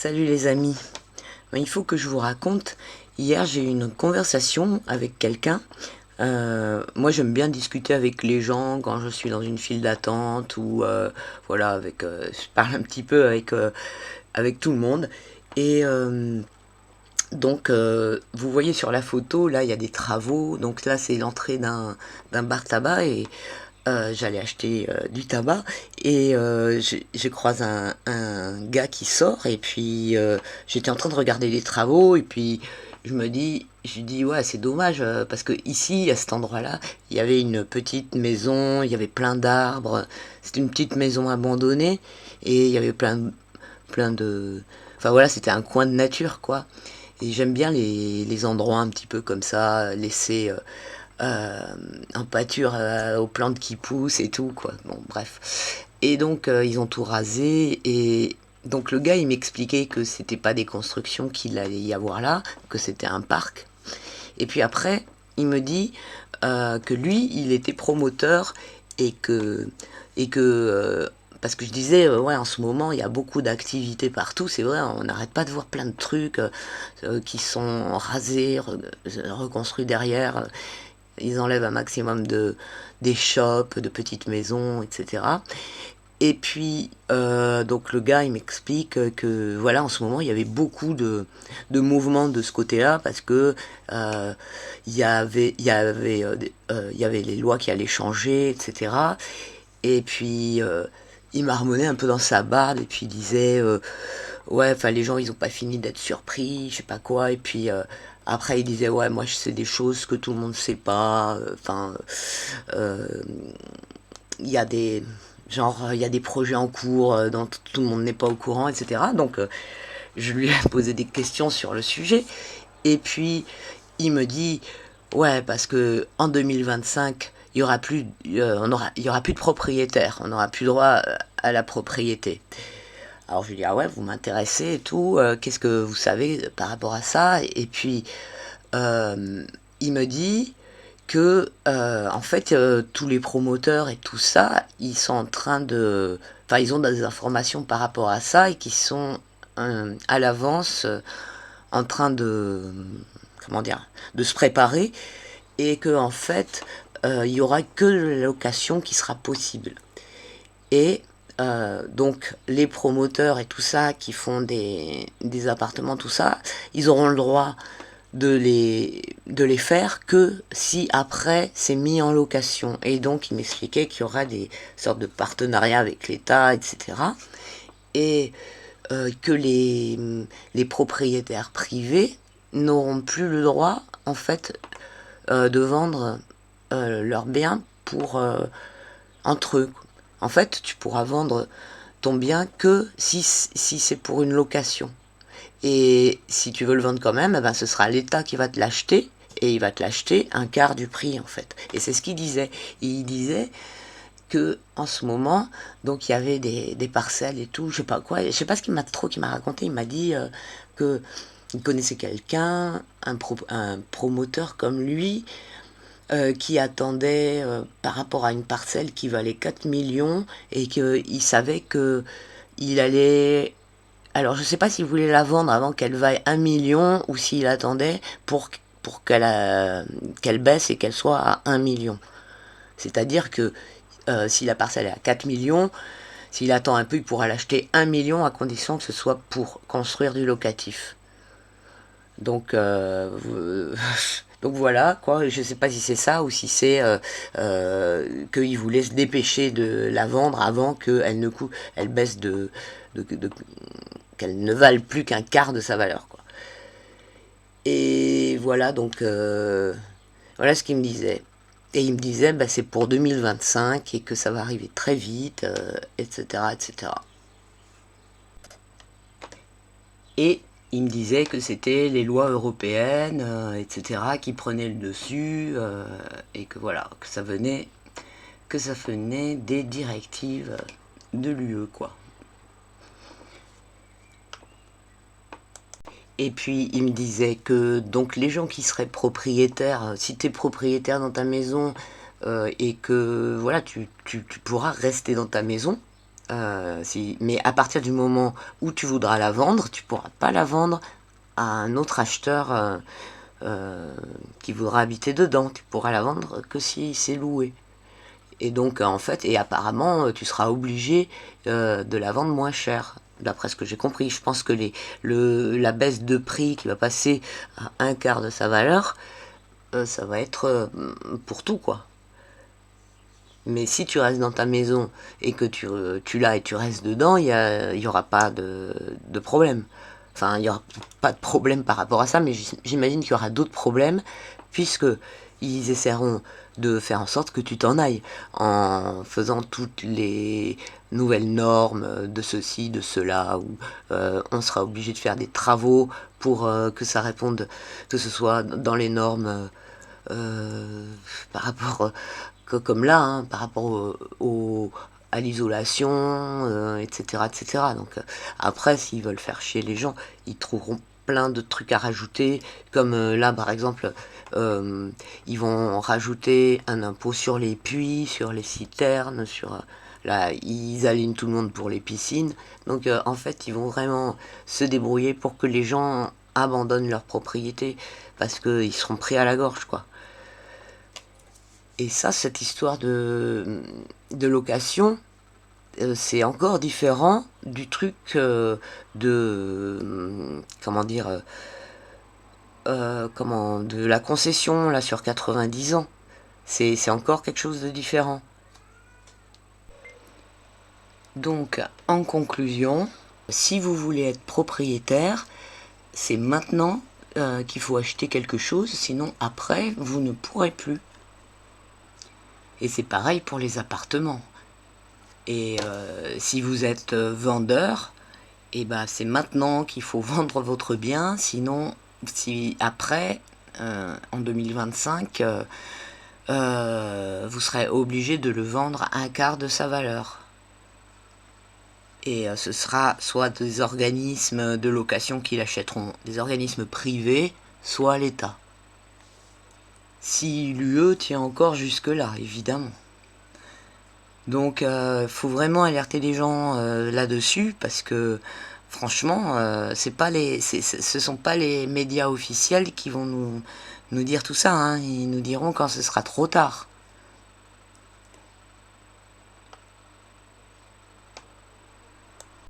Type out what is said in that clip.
Salut les amis. Il faut que je vous raconte. Hier, j'ai eu une conversation avec quelqu'un. Moi, j'aime bien discuter avec les gens quand je suis dans une file d'attente ou voilà, je parle un petit peu avec tout le monde. Et vous voyez sur la photo, là, il y a des travaux. Donc là, c'est l'entrée d'un bar tabac et j'allais acheter du tabac et je croise un gars qui sort et puis j'étais en train de regarder les travaux et puis je dis ouais c'est dommage parce que ici à cet endroit-là il y avait une petite maison, il y avait plein d'arbres, c'était une petite maison abandonnée et il y avait plein de, enfin voilà c'était un coin de nature quoi. Et j'aime bien les endroits un petit peu comme ça, laissés en pâture aux plantes qui poussent et tout, quoi. Bon, bref. Et donc, ils ont tout rasé. Et donc, le gars, il m'expliquait que c'était pas des constructions qu'il allait y avoir là, que c'était un parc. Et puis après, il me dit que lui, il était promoteur et que, parce que je disais, ouais, en ce moment, il y a beaucoup d'activités partout. C'est vrai, on n'arrête pas de voir plein de trucs qui sont rasés, reconstruits derrière. Ils enlèvent un maximum des shops, de petites maisons, etc. Et puis, donc le gars, il m'explique que voilà, en ce moment, il y avait beaucoup de mouvements de ce côté-là parce que il y avait les lois qui allaient changer, etc. Et puis, il marmonnait un peu dans sa barbe et puis il disait ouais, enfin les gens ils ont pas fini d'être surpris, je sais pas quoi, et puis après il disait ouais moi je sais des choses que tout le monde sait pas, enfin euh, il y a des il y a des projets en cours dont tout le monde n'est pas au courant, etc. Donc je lui ai posé des questions sur le sujet, et puis il me dit ouais parce que en 2025 il y aura plus il y aura plus de propriétaires, on n'aura plus droit à la propriété. Alors je lui dis ah ouais vous m'intéressez et tout, qu'est-ce que vous savez par rapport à ça? Et puis il me dit que en fait tous les promoteurs et tout ça ils sont en train de, enfin ils ont des informations par rapport à ça et qui sont à l'avance en train de, comment dire, de se préparer, et que en fait il y aura que la location qui sera possible. Et donc les promoteurs et tout ça qui font des appartements, tout ça, ils auront le droit de les faire que si après c'est mis en location. Et donc il m'expliquait qu'il y aura des sortes de partenariats avec l'État, etc. Et que les propriétaires privés n'auront plus le droit en fait de vendre leurs biens pour entre eux. En fait, tu pourras vendre ton bien que si c'est pour une location. Et si tu veux le vendre quand même, eh ben, ce sera l'État qui va te l'acheter, et il va te l'acheter un quart du prix en fait. Et c'est ce qu'il disait. Il disait que en ce moment, donc il y avait des parcelles et tout, je sais pas quoi, je sais pas ce qu'il m'a raconté. Il m'a dit que il connaissait quelqu'un, un promoteur comme lui, qui attendait par rapport à une parcelle qui valait 4 millions et qu'il savait que il allait... Alors je sais pas s'il voulait la vendre avant qu'elle vaille 1 million ou s'il attendait pour qu'elle baisse et qu'elle soit à 1 million. C'est-à-dire que si la parcelle est à 4 millions, s'il attend un peu, il pourra l'acheter 1 million à condition que ce soit pour construire du locatif. Donc, donc voilà, quoi. Je sais pas si c'est ça ou si c'est qu'il voulait se dépêcher de la vendre avant qu'elle elle baisse qu'elle ne vale plus qu'un quart de sa valeur, quoi. Et voilà, donc voilà ce qu'il me disait. Et il me disait, bah, c'est pour 2025 et que ça va arriver très vite, etc., etc. Et il me disait que c'était les lois européennes, etc., qui prenaient le dessus, et que voilà, que ça venait des directives de l'UE, quoi. Et puis il me disait que donc les gens qui seraient propriétaires, si tu es propriétaire dans ta maison et que voilà, tu pourras rester dans ta maison, Mais à partir du moment où tu voudras la vendre, tu pourras pas la vendre à un autre acheteur qui voudra habiter dedans. Tu pourras la vendre que si c'est loué. Et donc, en fait, et apparemment, tu seras obligé de la vendre moins cher. D'après ce que j'ai compris, je pense que la baisse de prix qui va passer à un quart de sa valeur, ça va être pour tout, quoi. Mais si tu restes dans ta maison et que tu l'as et tu restes dedans, y aura pas de problème. Enfin, il n'y aura pas de problème par rapport à ça, mais j'imagine qu'il y aura d'autres problèmes, puisque ils essaieront de faire en sorte que tu t'en ailles, en faisant toutes les nouvelles normes de ceci, de cela, où on sera obligé de faire des travaux pour que ça réponde, que ce soit dans les normes par rapport, comme là, hein, par rapport à l'isolation, etc., etc. Donc après, s'ils veulent faire chier les gens, ils trouveront plein de trucs à rajouter, comme là, par exemple, ils vont rajouter un impôt sur les puits, sur les citernes, là, ils alignent tout le monde pour les piscines. Donc en fait, ils vont vraiment se débrouiller pour que les gens abandonnent leur propriété, parce qu'ils seront pris à la gorge, quoi. Et ça, cette histoire de location, c'est encore différent du truc comment dire, de la concession là sur 90 ans. C'est encore quelque chose de différent. Donc, en conclusion, si vous voulez être propriétaire, c'est maintenant qu'il faut acheter quelque chose, sinon après, vous ne pourrez plus. Et c'est pareil pour les appartements. Et si vous êtes vendeur, et ben c'est maintenant qu'il faut vendre votre bien, sinon si après, en 2025, vous serez obligé de le vendre à un quart de sa valeur. Et ce sera soit des organismes de location qui l'achèteront, des organismes privés, soit l'État. Si l'UE tient encore jusque-là, évidemment. Donc faut vraiment alerter les gens là-dessus, parce que franchement, ce sont pas les médias officiels qui vont nous dire tout ça, hein. Ils nous diront quand ce sera trop tard.